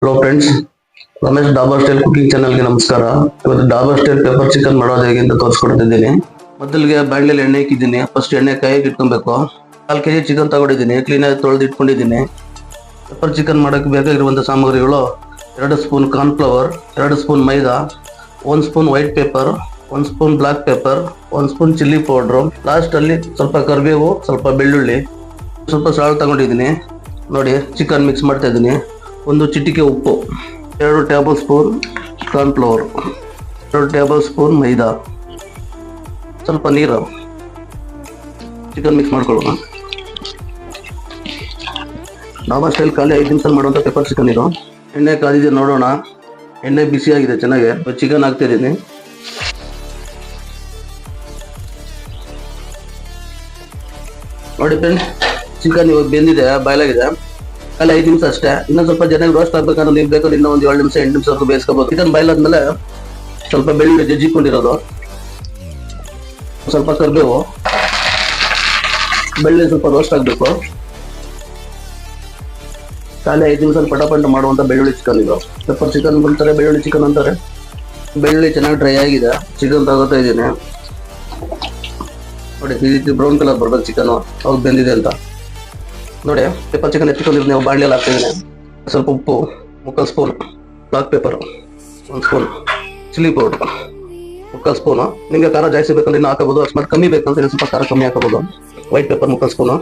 Hello friends, Ramesh Dabur style cooking ಚಾನಲ್ಗೆ ನಮಸ್ಕಾರ. ಇವತ್ತು ಡಾಬರ್ ಸ್ಟೈಲ್ ಪೆಪ್ಪರ್ ಚಿಕನ್ ಮಾಡೋದು ಹೇಗೆ ಅಂತ ತೋರಿಸ್ಕೊಡ್ತಿದ್ದೀನಿ. ಮೊದಲಿಗೆ ಬಾಣಲೆಯಲ್ಲಿ ಎಣ್ಣೆ ಇಕ್ಕಿದ್ದೀನಿ. ಫಸ್ಟ್ ಎಣ್ಣೆ ಕಾಯಿಗೆ ಇಟ್ಕೊಬೇಕು. 4 kg ಚಿಕನ್ ತಗೊಂಡಿದ್ದೀನಿ. ಕ್ಲೀನಾಗಿ ತೊಳೆದು ಇಟ್ಕೊಂಡಿದ್ದೀನಿ. ಪೆಪ್ಪರ್ ಚಿಕನ್ ಮಾಡೋಕ್ಕೆ ಬೇಕಾಗಿರುವಂಥ ಸಾಮಗ್ರಿಗಳು: 2 spoon cornflour, 2 spoon maida, 1 spoon white pepper, 1 spoon black pepper, 1 spoon chilli powder, ಲಾಸ್ಟಲ್ಲಿ ಸ್ವಲ್ಪ ಕರಿಬೇವು, ಸ್ವಲ್ಪ ಬೆಳ್ಳುಳ್ಳಿ, ಸ್ವಲ್ಪ ಸಾಲ್ಟ್ ತಗೊಂಡಿದ್ದೀನಿ. ನೋಡಿ, ಚಿಕನ್ ಮಿಕ್ಸ್ ಮಾಡ್ತಾ ಇದ್ದೀನಿ. 1 ಚಿಟಿಕೆ ಉಪ್ಪು, 2 table spoon cornflour, 2 table spoon ಮೈದಾ, ಸ್ವಲ್ಪ ನೀರು. ಚಿಕನ್ ಮಿಕ್ಸ್ ಮಾಡ್ಕೊಳ್ಳೋಣ. ಡಾಬರ್ ಸ್ಟೈಲ್ ಖಾಲಿ 5 ನಿಮಿಷ ಮಾಡುವಂಥ ಪೆಪ್ಪರ್ ಚಿಕನ್ ಇದು. ಎಣ್ಣೆ ಕಾದಿದೆ, ನೋಡೋಣ. ಎಣ್ಣೆ ಬಿಸಿಯಾಗಿದೆ ಚೆನ್ನಾಗಿ. ಚಿಕನ್ ಹಾಕ್ತಿದ್ದೀನಿ. ನೋಡಿ ಫ್ರೆಂಡ್ಸ್, ಚಿಕನ್ ಇವಾಗ ಬೆಂದಿದೆ, ಬಾಯ್ಲಾಗಿದೆ. ಖಾಲಿ 5 ನಿಮಿಷ ಅಷ್ಟೇ. ಇನ್ನೊಂದು ಸ್ವಲ್ಪ ಜನಕ್ಕೆ ರೋಸ್ಟ್ ಆಗ್ಬೇಕಂದ್ರೆ ನೀವು ಬೇಕಾದ್ರೆ ಇನ್ನೂ ಒಂದು 7 ನಿಮಿಷ 8 ನಿಮಿಷವರೆಗೂ ಬೇಯಿಸ್ಕೋಬೋದು. ಚಿಕನ್ ಬಾಯ್ಲ್ ಆದ್ಮೇಲೆ ಸ್ವಲ್ಪ ಬೆಳ್ಳುಳ್ಳಿ ಜಜ್ಜಿಕೊಂಡಿರೋದು, ಸ್ವಲ್ಪ ಕರಿಬೇವು, ಬೆಳ್ಳುಳ್ಳಿ ಸ್ವಲ್ಪ ರೋಸ್ಟ್ ಆಗಬೇಕು. ಖಾಲಿ 5 ನಿಮಿಷ ಪಟಾಪಟ ಮಾಡುವಂಥ ಬೆಳ್ಳುಳ್ಳಿ ಚಿಕನ್ ಇದು. ಪೆಪ್ಪರ್ ಚಿಕನ್ ಅಂತಾರೆ, ಬೆಳ್ಳುಳ್ಳಿ ಚಿಕನ್ ಅಂತಾರೆ. ಬೆಳ್ಳುಳ್ಳಿ ಚೆನ್ನಾಗಿ ಡ್ರೈ ಆಗಿದೆ. ಚಿಕನ್ ತಗೋತಾ ಇದ್ದೀನಿ. ನೋಡಿ, ಈ ರೀತಿ ಬ್ರೌನ್ ಕಲರ್ ಬರ್ಬೇಕು ಚಿಕನ್, ಅವಾಗ ಬೆಂದಿದೆ ಅಂತ. ನೋಡಿ, ಪೆಪ್ಪರ್ ಚಿಕನ್ ಎತ್ತಿಕೊಂಡಿದ್ದು ನೀವು ಬಾಣಲೆಯಲ್ಲಿ ಹಾಕ್ತಿದ್ದೀನಿ. ಸ್ವಲ್ಪ ಉಪ್ಪು, 3/4 spoon black pepper, 1 spoon chilli powder, 3/4 spoon. ನಿಮಗೆ ಖಾರ ಜಾಸ್ತಿ ಬೇಕಂದ್ರೆ ಇನ್ನೂ ಹಾಕೋಬೋದು. ಅಕಸ್ಮಾತ್ ಕಮ್ಮಿ ಬೇಕಂದ್ರೆ ಸ್ವಲ್ಪ ಖಾರ ಕಮ್ಮಿ ಹಾಕೋಬೋದು. White pepper 3/4 spoon.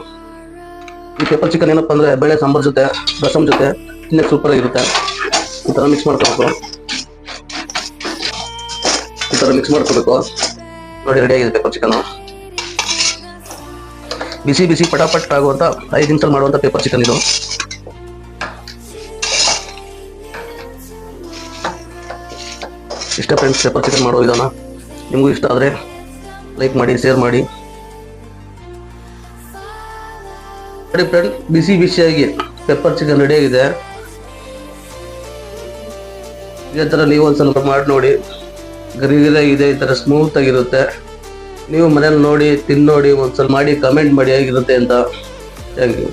ಈ ಪೆಪ್ಪರ್ ಚಿಕನ್ ಏನಪ್ಪ ಅಂದರೆ ಬೇಳೆ ಸಾಂಬಾರು ಜೊತೆ, ರಸಮ್ ಜೊತೆ ತಿನ್ನಕ್ಕೆ ಸೂಪರಾಗಿರುತ್ತೆ. ಈ ಥರ ಮಿಕ್ಸ್ ಮಾಡ್ಕೋಬೇಕು. ಈ ಥರ ಮಿಕ್ಸ್ ಮಾಡ್ಕೋಬೇಕು. ನೋಡಿ, ರೆಡಿಯಾಗಿದೆ ಪೆಪ್ಪರ್ ಚಿಕನು. ಬಿಸಿ ಬಿಸಿ ಪಟಾಪಟ್ ಆಗುವಂಥ 5 ನಿಮಿಷ ಮಾಡುವಂಥ ಪೆಪ್ಪರ್ ಚಿಕನ್ ಇದು. ಇಷ್ಟ ಫ್ರೆಂಡ್ಸ್ ಪೆಪ್ಪರ್ ಚಿಕನ್ ಮಾಡೋ ವಿಧಾನ. ನಿಮಗೂ ಇಷ್ಟ ಆದರೆ ಲೈಕ್ ಮಾಡಿ, ಶೇರ್ ಮಾಡಿ. ನೋಡಿ ಫ್ರೆಂಡ್, ಬಿಸಿ ಬಿಸಿಯಾಗಿ ಪೆಪ್ಪರ್ ಚಿಕನ್ ರೆಡಿಯಾಗಿದೆ. ಇದೇ ಥರ ನೀವು ಒಂದು ಸ್ವಲ್ಪ ಮಾಡಿ ನೋಡಿ. ಗರಿಗರಿಯಾಗಿದೆ, ಈ ಥರ ಸ್ಮೂತ್ ಆಗಿರುತ್ತೆ. ನೀವು ಮನೇಲಿ ನೋಡಿ, ತಿನ್ನೋಡಿ, ಒಂದ್ಸಲ ಮಾಡಿ ಕಮೆಂಟ್ ಮಾಡಿ ಹೇಗಿರುತ್ತೆ ಅಂತ. Thank you.